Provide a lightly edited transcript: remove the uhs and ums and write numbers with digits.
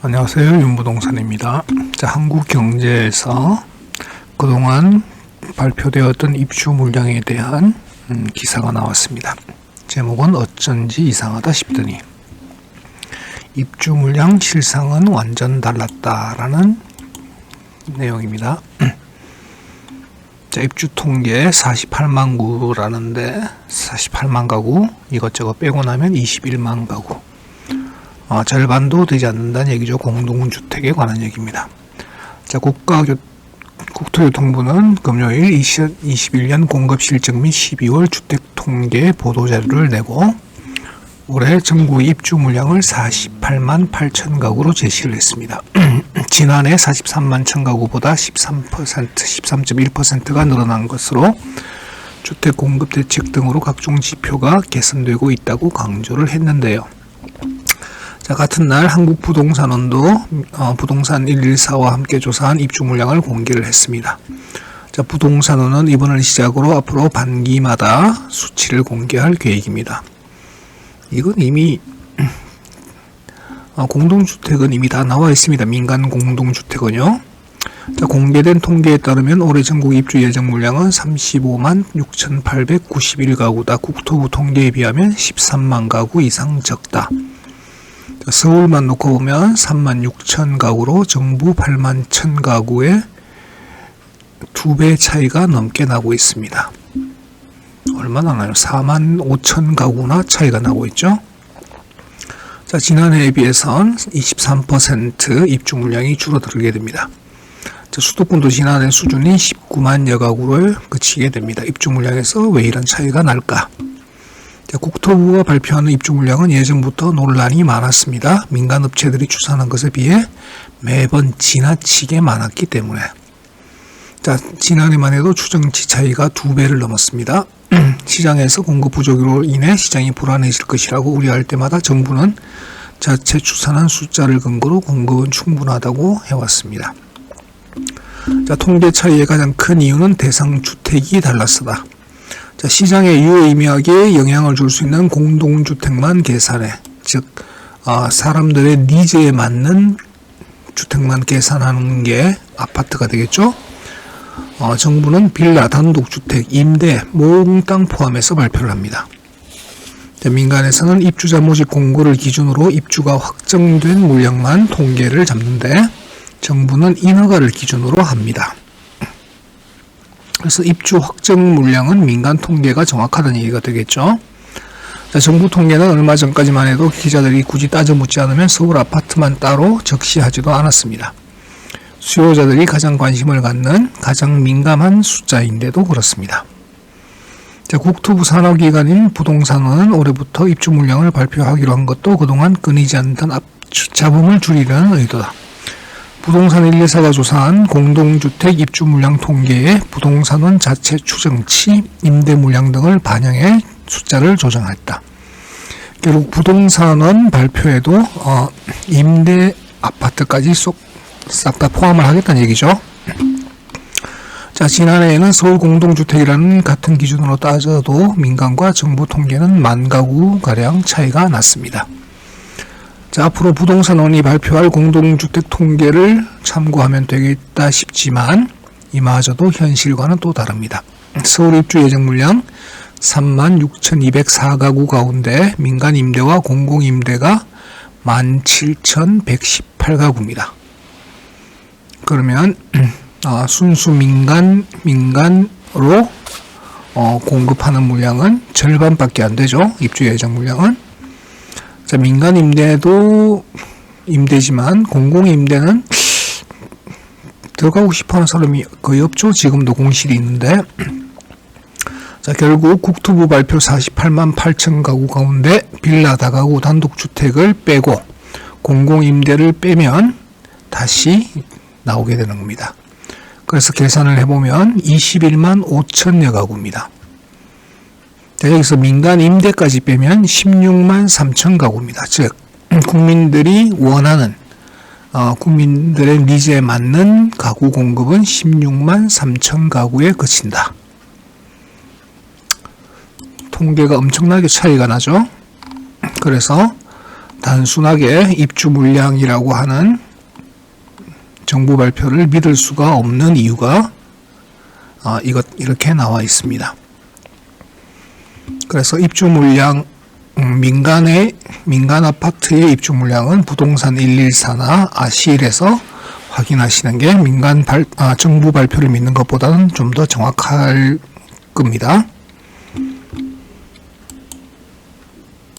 안녕하세요. 윤부동산입니다. 자, 한국경제에서 그동안 발표되었던 입주 물량에 대한 기사가 나왔습니다. 제목은 어쩐지 이상하다 싶더니 입주 물량 실상은 완전 달랐다라는 내용입니다. 자, 입주 통계 48만 구라는데 48만 가구 이것저것 빼고 나면 21만 가구, 절반도 되지 않는다는 얘기죠. 공동주택에 관한 얘기입니다. 자, 국토교통부는 금요일 2021년 공급실적 및 12월 주택통계 보도자료를 내고 올해 전국 입주 물량을 48만 8천 가구로 제시를 했습니다. 지난해 43만 천 가구보다 13.1%가 늘어난 것으로 주택 공급 대책 등으로 각종 지표가 개선되고 있다고 강조를 했는데요. 자, 같은 날 한국부동산원도 부동산 114와 함께 조사한 입주 물량을 공개를 했습니다. 자, 부동산원은 이번을 시작으로 앞으로 반기마다 수치를 공개할 계획입니다. 이건 이미 공동주택은 이미 다 나와 있습니다. 민간 공동주택은요. 자, 공개된 통계에 따르면 올해 전국 입주 예정 물량은 35만 6,891가구다. 국토부 통계에 비하면 13만 가구 이상 적다. 서울만 놓고 보면 3만 6천 가구로 정부 8만 1천 가구의 2배 차이가 넘게 나고 있습니다. 얼마나 나요? 4만 5천 가구나 차이가 나고 있죠. 자, 지난해에 비해선 23% 입주 물량이 줄어들게 됩니다. 자, 수도권도 지난해 수준이 19만여 가구를 그치게 됩니다. 입주 물량에서 왜 이런 차이가 날까? 자, 국토부가 발표하는 입주 물량은 예전부터 논란이 많았습니다. 민간 업체들이 추산한 것에 비해 매번 지나치게 많았기 때문에. 자, 지난해만 해도 추정치 차이가 2배를 넘었습니다. 시장에서 공급 부족으로 인해 시장이 불안해질 것이라고 우려할 때마다 정부는 자체 추산한 숫자를 근거로 공급은 충분하다고 해왔습니다. 자, 통계 차이의 가장 큰 이유는 대상 주택이 달라서다. 자, 시장에 유의미하게 영향을 줄 수 있는 공동주택만 계산해, 즉 사람들의 니즈에 맞는 주택만 계산하는 게 아파트가 되겠죠. 정부는 빌라, 단독주택, 임대, 몽땅 포함해서 발표를 합니다. 자, 민간에서는 입주자 모집 공고를 기준으로 입주가 확정된 물량만 통계를 잡는데 정부는 인허가를 기준으로 합니다. 그래서 입주 확정 물량은 민간 통계가 정확하다는 얘기가 되겠죠. 자, 정부 통계는 얼마 전까지만 해도 기자들이 굳이 따져 묻지 않으면 서울 아파트만 따로 적시하지도 않았습니다. 수요자들이 가장 관심을 갖는 가장 민감한 숫자인데도 그렇습니다. 자, 국토부 산하기관인 부동산원은 올해부터 입주 물량을 발표하기로 한 것도 그동안 끊이지 않던 잡음을 줄이려는 의도다. 부동산 114가 조사한 공동주택 입주 물량 통계에 부동산원 자체 추정치, 임대 물량 등을 반영해 숫자를 조정했다. 결국 부동산원 발표에도 임대 아파트까지 싹 다 포함을 하겠다는 얘기죠. 자, 지난해에는 서울 공동주택이라는 같은 기준으로 따져도 민간과 정부 통계는 10,000 가구가량 차이가 났습니다. 자, 앞으로 부동산원이 발표할 공동주택 통계를 참고하면 되겠다 싶지만 이마저도 현실과는 또 다릅니다. 서울 입주 예정 물량 36,204가구 가운데 민간 임대와 공공임대가 17,118가구입니다. 그러면 순수 민간으로 공급하는 물량은 절반밖에 안 되죠. 입주 예정 물량은. 자, 민간 임대도 임대지만 공공 임대는 들어가고 싶어하는 사람이 거의 없죠. 지금도 공실이 있는데. 자, 결국 국토부 발표 48만 8천 가구 가운데 빌라 다가구 단독주택을 빼고 공공 임대를 빼면 다시 나오게 되는 겁니다. 그래서 계산을 해보면 21만 5천여 가구입니다. 자, 여기서 민간 임대까지 빼면 16만 3천 가구입니다. 즉 국민들이 원하는 국민들의 니즈에 맞는 가구 공급은 16만 3천 가구에 그친다. 통계가 엄청나게 차이가 나죠. 그래서 단순하게 입주 물량이라고 하는 정부 발표를 믿을 수가 없는 이유가 이렇게 나와 있습니다. 그래서 입주 물량, 민간 아파트의 입주 물량은 부동산 114나 아실에서 확인하시는 게 정부 발표를 믿는 것보다는 좀 더 정확할 겁니다.